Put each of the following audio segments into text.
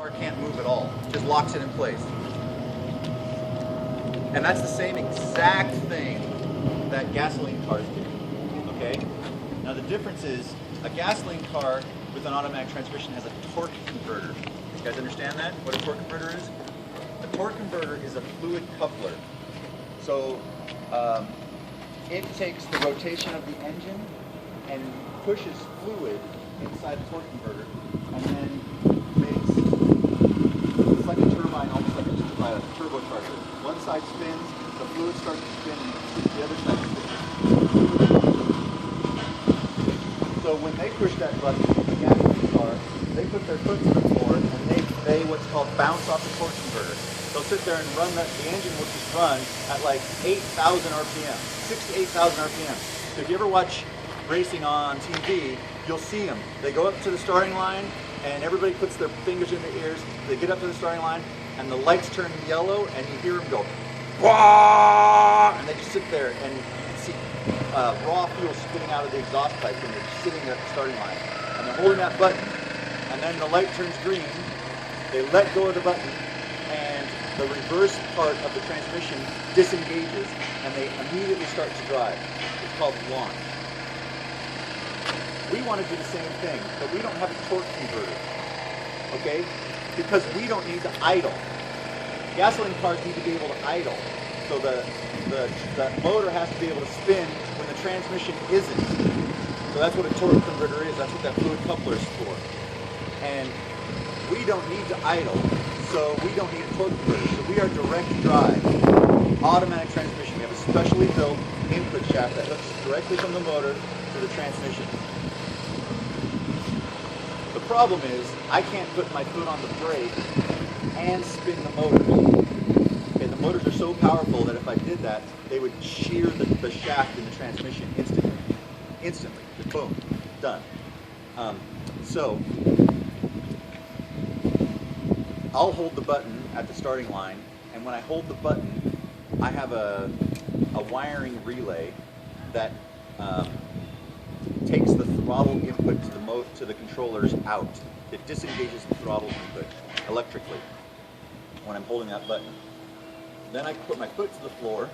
car can't move at all. Just locks it in place. And that's the same exact thing that gasoline cars do. Okay? Now the difference is a gasoline car with an automatic transmission has a torque converter. You guys understand that? What a torque converter is? A torque converter is a fluid coupler. So it takes the rotation of the engine and pushes fluid inside the torque converter and then makes, it's like a turbine, almost like a turbocharger. One side spins, the fluid starts to spin, and the other side spins. So when they push that button in the gasoline car, they put their foot to the floor and they what's called bounce off the torque converter. They'll sit there and run the engine will just run at like 8,000 RPM, 6,000 to 8,000 RPM. So if you ever watch racing on TV, you'll see them. They go up to the starting line and everybody puts their fingers in their ears. They get up to the starting line and the lights turn yellow and you hear them go, wah! And they just sit there and you can see raw fuel spitting out of the exhaust pipe when they're just sitting at the starting line. And they're holding that button and then the light turns green. They let go of the button and the reverse part of the transmission disengages and they immediately start to drive. It's called launch. We want to do the same thing, but we don't have a torque converter, okay? Because we don't need to idle. Gasoline cars need to be able to idle. So the motor has to be able to spin when the transmission isn't. So that's what a torque converter is. That's what that fluid coupler is for. And we don't need to idle, so we don't need a torque converter. So we are direct drive, automatic transmission. We have a specially built input shaft that hooks directly from the motor to the transmission. The problem is, I can't put my foot on the brake and spin the motors. Okay, the motors are so powerful that if I did that, they would shear the shaft in the transmission instantly. Instantly. Just boom. Done. So, I'll hold the button at the starting line, and when I hold the button, I have a wiring relay that takes the throttle input to the controllers out. It disengages the throttle input electrically when I'm holding that button. Then I can put my foot to the floor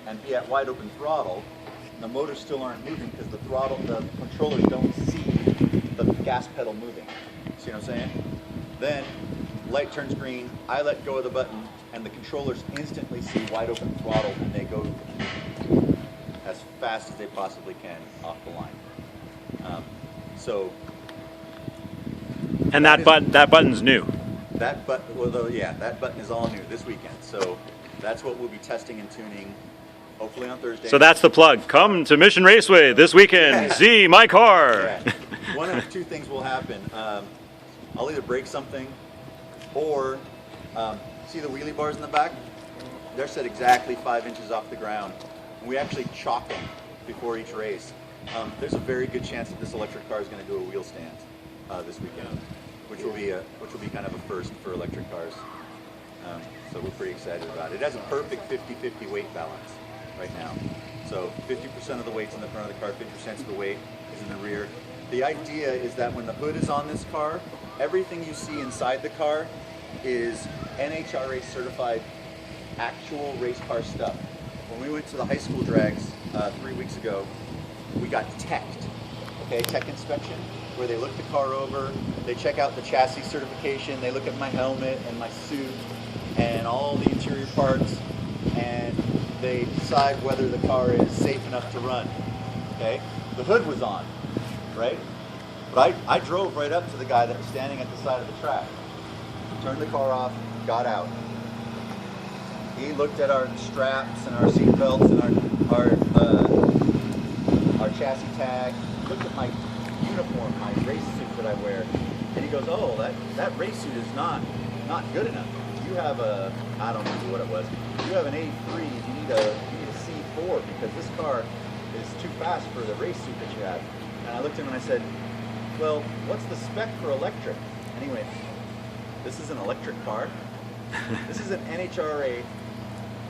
and be at wide open throttle. The motors still aren't moving because the controllers don't see the gas pedal moving. See what I'm saying? Then light turns green, I let go of the button, and the controllers instantly see wide open throttle and they go as fast as they possibly can off the line. And that button's new. That button, well, yeah, that button is all new this weekend. So that's what we'll be testing and tuning, hopefully on Thursday. So that's the plug. Come to Mission Raceway this weekend. See my car. Yeah. One of two things will happen. I'll either break something, or see the wheelie bars in the back? They're set exactly 5 inches off the ground. And we actually chalk them before each race. There's a very good chance that this electric car is going to do a wheel stand this weekend, which will be kind of a first for electric cars. So we're pretty excited about it. It has a perfect 50-50 weight balance right now. So 50% of the weight's in the front of the car, 50% of the weight is in the rear. The idea is that when the hood is on this car, everything you see inside the car is NHRA certified actual race car stuff. When we went to the high school drags 3 weeks ago, we got teched, okay, tech inspection, where they look the car over, they check out the chassis certification, they look at my helmet and my suit and all the interior parts, and they decide whether the car is safe enough to run, okay? The hood was on, right? But I drove right up to the guy that was standing at the side of the track, turned the car off, got out. He looked at our straps and our seat belts and our chassis tag, looked at my uniform, my race suit that I wear, and he goes, "Oh, that race suit is not good enough. You have a, I don't remember what it was, you have an A3, you need a C4 because this car is too fast for the race suit that you have." And I looked at him and I said, "Well, what's the spec for electric?" Anyway, this is an electric car. This is an NHRA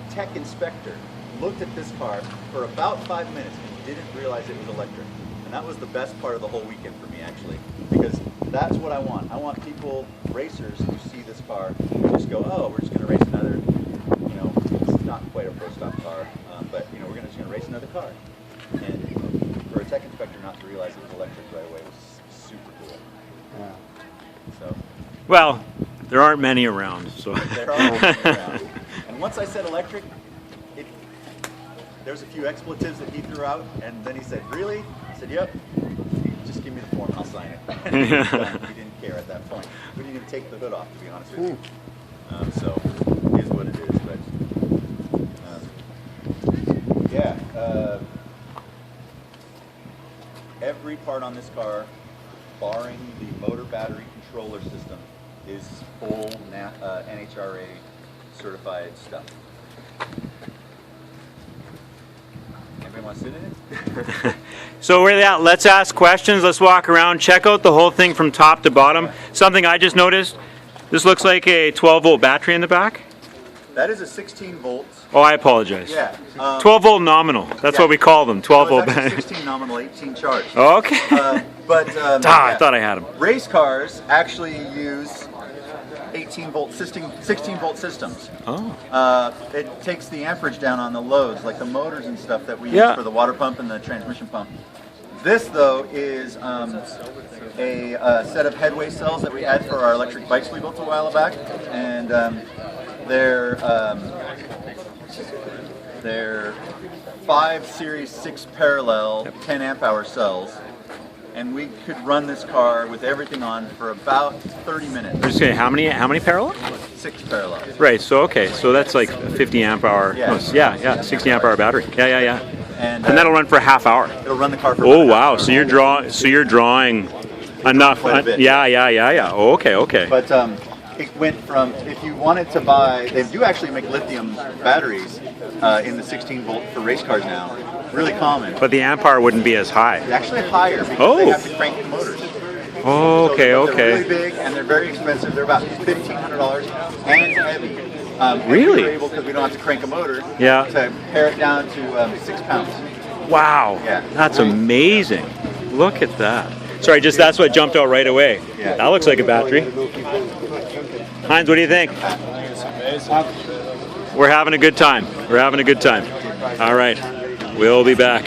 tech inspector. Looked at this car for about 5 minutes and didn't realize it was electric. And that was the best part of the whole weekend for me, actually, because that's what I want. I want people, racers, to see car, we just go, oh, we're just going to race another, you know, it's not quite a pro stock car, but you know, we're just going to race another car. And for a tech inspector not to realize it was electric right away was super cool. Yeah. So Well, there aren't many around, so. there are many around. And once I said electric, there's a few expletives that he threw out, and then he said, really? I said, yep. Just give me the form, I'll sign it. And he didn't care at that point. We didn't even take the hood off, to be honest with you. So it is what it is. But yeah, every part on this car, barring the motor battery controller system, is full NHRA certified stuff. Anybody want to sit in it? So where they at? Let's ask questions. Let's walk around. Check out the whole thing from top to bottom. Something I just noticed. This looks like a 12-volt battery in the back. That is a 16 volts. Oh, I apologize. Yeah. 12-volt nominal. That's what we call them. 12-volt battery. battery. 16 nominal, 18 charged. Okay. I thought I had them. Race cars actually use 16 volt systems. Oh. It takes the amperage down on the loads, like the motors and stuff that we use for the water pump and the transmission pump. This, though, is a set of headway cells that we had for our electric bikes we built a while back, and they're 5 series 6 parallel 10 amp hour cells. And we could run this car with everything on for about 30 minutes. Just say how many parallel? 6 parallels. Right. So okay. So that's like a 50 amp hour. Yeah. 60 amp hour battery. Yeah. And that'll run for a half hour. It'll run the car for. Oh wow. So you're drawing enough. Quite a bit. Yeah. Oh, okay. But it went from, if you wanted to buy, they do actually make lithium batteries in the 16 volt for race cars now. Really common. But the amp hour wouldn't be as high. It's actually higher because they have to crank the motors. Oh, okay. They're really big and they're very expensive. They're about $1,500 and heavy. Really? And we were able, because we don't have to crank a motor, Yeah. to pare it down to 6 pounds. Wow. Yeah. That's amazing. Look at that. Sorry, just that's what jumped out right away. Yeah. That looks like a battery. Heinz, what do you think? We're having a good time. All right. We'll be back.